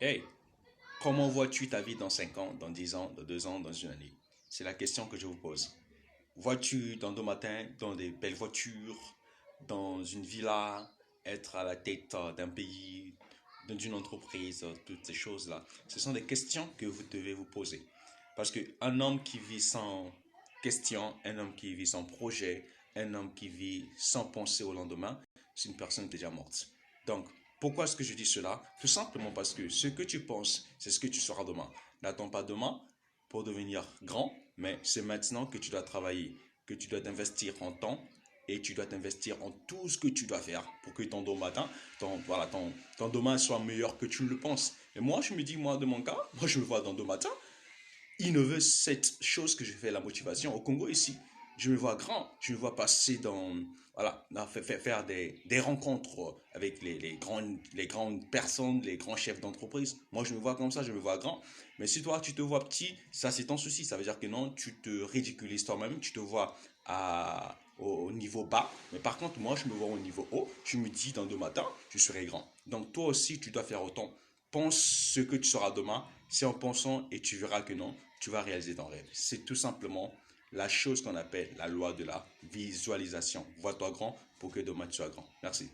Hey, comment vois-tu ta vie dans 5 ans, dans 10 ans, dans 2 ans, dans une année? C'est la question que je vous pose. Vois-tu dans deux matins, dans des belles voitures, dans une villa, être à la tête d'un pays, d'une entreprise, toutes ces choses-là? Ce sont des questions que vous devez vous poser. Parce qu'un homme qui vit sans question, un homme qui vit sans projet, un homme qui vit sans penser au lendemain, c'est une personne déjà morte. Donc, pourquoi est-ce que je dis cela? Tout simplement parce que ce que tu penses, c'est ce que tu seras demain. N'attends pas demain pour devenir grand, mais c'est maintenant que tu dois travailler, que tu dois t'investir en temps et tu dois t'investir en tout ce que tu dois faire pour que ton demain matin, ton demain soit meilleur que tu ne le penses. Et moi, je me dis, moi, de mon cas, moi, je me vois dans deux matins innover cette chose que je fais, la motivation au Congo ici. Je me vois grand, je me vois passer voilà, faire des rencontres avec les grandes personnes, les grands chefs d'entreprise. Moi, je me vois comme ça, je me vois grand. Mais si toi, tu te vois petit, ça, c'est ton souci. Ça veut dire que non, tu te ridiculises toi-même, tu te vois au niveau bas. Mais par contre, moi, je me vois au niveau haut. Je me dis, dans deux matins, je serai grand. Donc, toi aussi, tu dois faire autant. Pense ce que tu seras demain. C'est en pensant et tu verras que non, tu vas réaliser ton rêve. C'est tout simplement la chose qu'on appelle la loi de la visualisation. Vois-toi grand pour que demain tu sois grand. Merci.